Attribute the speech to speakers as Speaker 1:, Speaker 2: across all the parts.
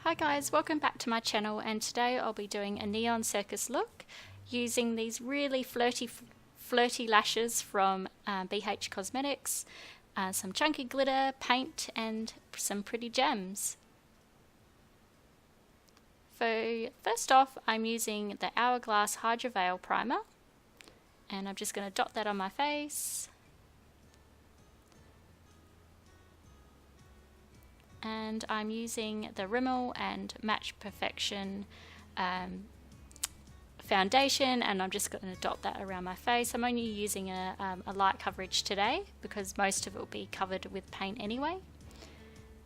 Speaker 1: Hi guys, welcome back to my channel, and today I'll be doing a neon circus look using these really flirty lashes from Chi Cosmetics, some chunky glitter, paint and some pretty gems. So first off, I'm using the Hourglass Hydra Veil Primer, and I'm just going to dot that on my face. And I'm using the Rimmel and Match Perfection foundation, and I'm just going to dot that around my face. I'm only using a light coverage today because most of it will be covered with paint anyway.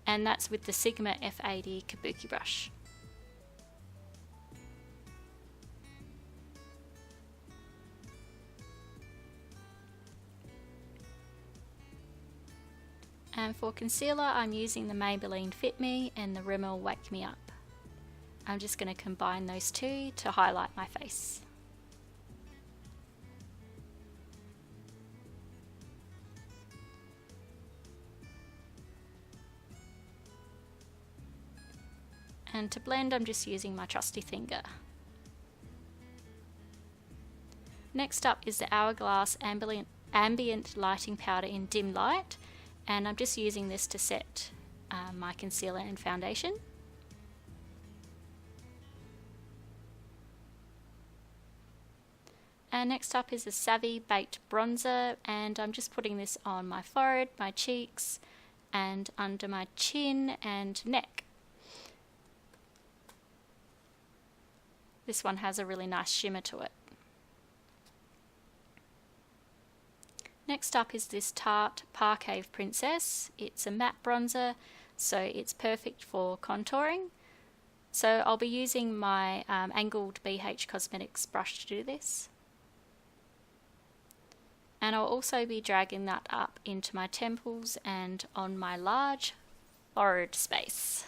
Speaker 1: And that's with the Sigma F80 Kabuki brush. And for concealer, I'm using the Maybelline Fit Me and the Rimmel Wake Me Up. I'm just going to combine those two to highlight my face. And to blend, I'm just using my trusty finger. Next up is the Hourglass Ambient Lighting Powder in Dim Light. And I'm just using this to set my concealer and foundation. And next up is the Savvy Baked Bronzer, and I'm just putting this on my forehead, my cheeks, and under my chin and neck. This one has a really nice shimmer to it. Next up is this Tarte Parquet Princess. It's a matte bronzer, so it's perfect for contouring. So I'll be using my angled BH Cosmetics brush to do this. And I'll also be dragging that up into my temples and on my large forehead space.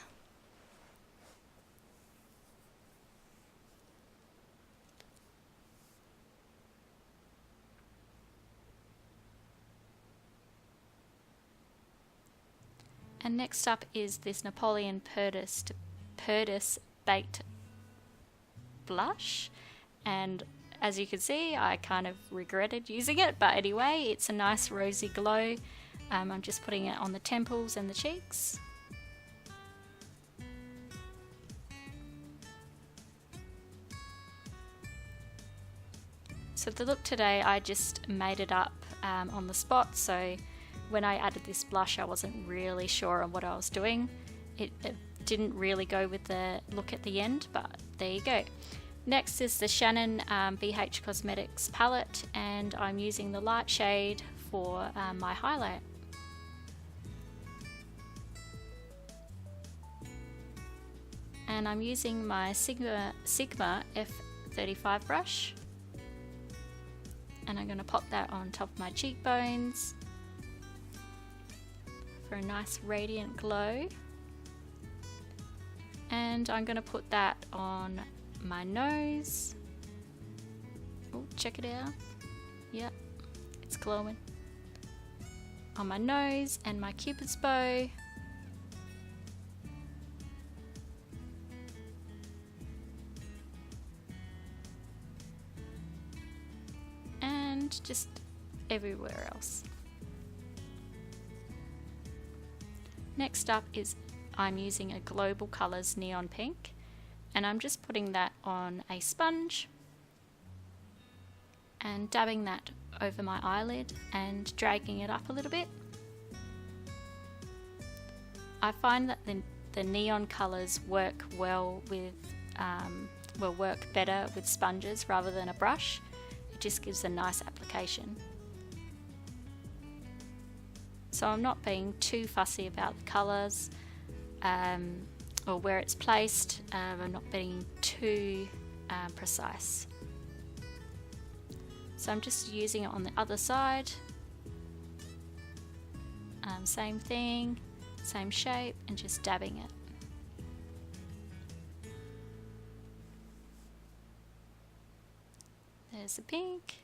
Speaker 1: And next up is this Napoleon Perdis Baked Blush, and as you can see, I kind of regretted using it, but anyway, it's a nice rosy glow. I'm just putting it on the temples and the cheeks. So the look today, I just made it up on the spot, so when I added this blush I wasn't really sure on what I was doing. It didn't really go with the look at the end, but there you go. Next is the Shannon BH Cosmetics palette, and I'm using the light shade for my highlight. And I'm using my Sigma F35 brush, and I'm going to pop that on top of my cheekbones for a nice radiant glow. And I'm going to put that on my nose. Oh, check it out. Yep, it's glowing. On my nose and my cupid's bow. And just everywhere else. Next up is I'm using a Global Colors Neon Pink, and I'm just putting that on a sponge and dabbing that over my eyelid and dragging it up a little bit. I find that the neon colors work well with, will work better with sponges rather than a brush. It just gives a nice application. So I'm not being too fussy about the colours or where it's placed. I'm not being too precise. So I'm just using it on the other side. Same thing, same shape, and just dabbing it. There's the pink.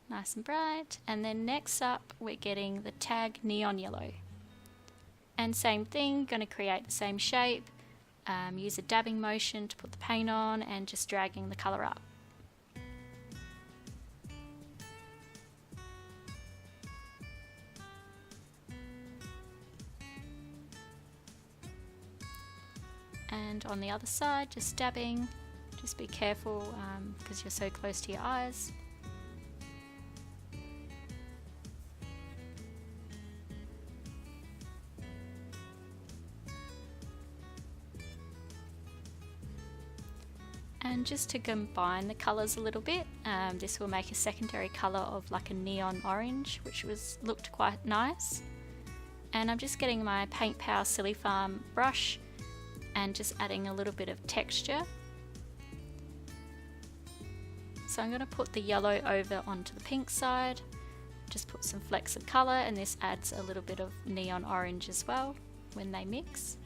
Speaker 1: Nice and bright. And then next up we're getting the Tag Neon Yellow, and same thing, going to create the same shape, use a dabbing motion to put the paint on and just dragging the colour up. And on the other side, just dabbing. Just be careful because you're so close to your eyes. And just to combine the colours a little bit, this will make a secondary colour of like a neon orange, which looked quite nice. And I'm just getting my Paint Power Silly Farm brush and just adding a little bit of texture. So I'm going to put the yellow over onto the pink side, just put some flecks of colour, and this adds a little bit of neon orange as well when they mix.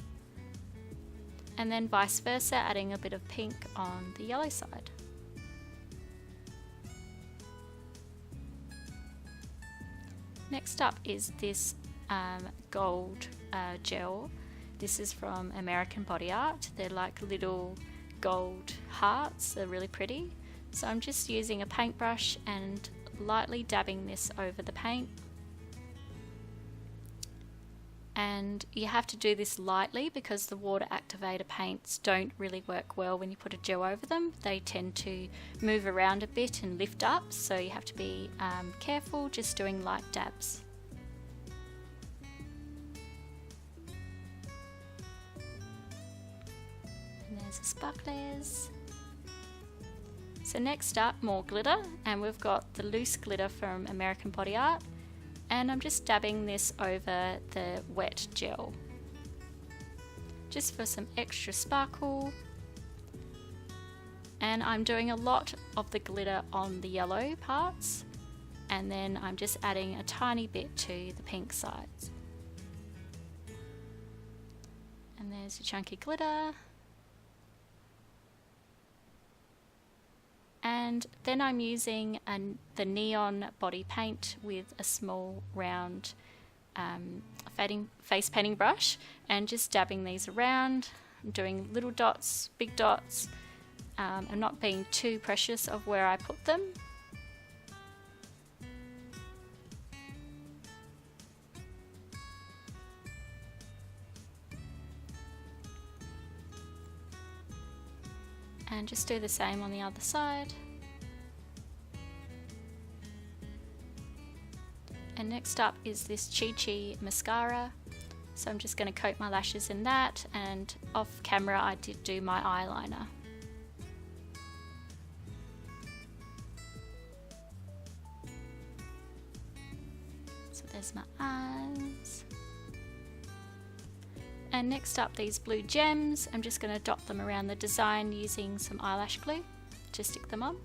Speaker 1: And then vice versa, adding a bit of pink on the yellow side. Next up is this gold gel. This is from American Body Art. They're like little gold hearts, they're really pretty. So I'm just using a paintbrush and lightly dabbing this over the paint. And you have to do this lightly because the water activator paints don't really work well when you put a gel over them. They tend to move around a bit and lift up, so you have to be careful, just doing light dabs. And there's the sparklers. So next up, more glitter, and we've got the loose glitter from American Body Art. And I'm just dabbing this over the wet gel, just for some extra sparkle. And I'm doing a lot of the glitter on the yellow parts, and then I'm just adding a tiny bit to the pink sides. And there's the chunky glitter. And then I'm using the neon body paint with a small round face painting brush and just dabbing these around. I'm doing little dots, big dots. I'm not being too precious of where I put them. And just do the same on the other side. And next up is this Chi mascara. So I'm just going to coat my lashes in that, and off camera I did do my eyeliner. So there's my eyes. And next up, these blue gems. I'm just going to dot them around the design using some eyelash glue to stick them on.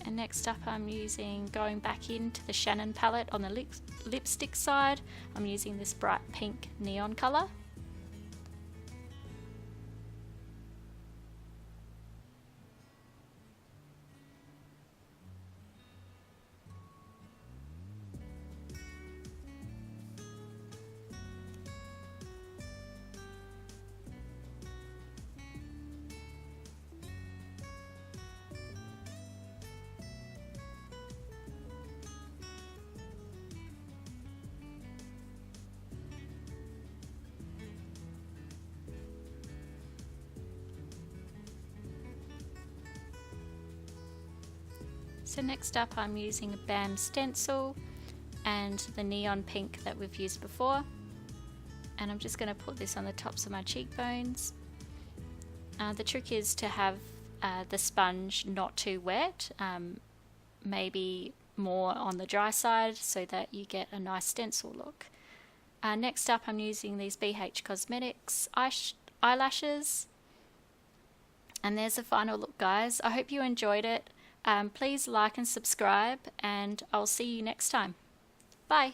Speaker 1: And next up, I'm going back into the Shannon palette on the lipstick side. I'm using this bright pink neon colour. So next up, I'm using a BAM stencil and the neon pink that we've used before, and I'm just going to put this on the tops of my cheekbones. The trick is to have the sponge not too wet, maybe more on the dry side, so that you get a nice stencil look. Next up, I'm using these BH Cosmetics eyelashes, and there's the final look, guys. I hope you enjoyed it. Please like and subscribe, and I'll see you next time. Bye!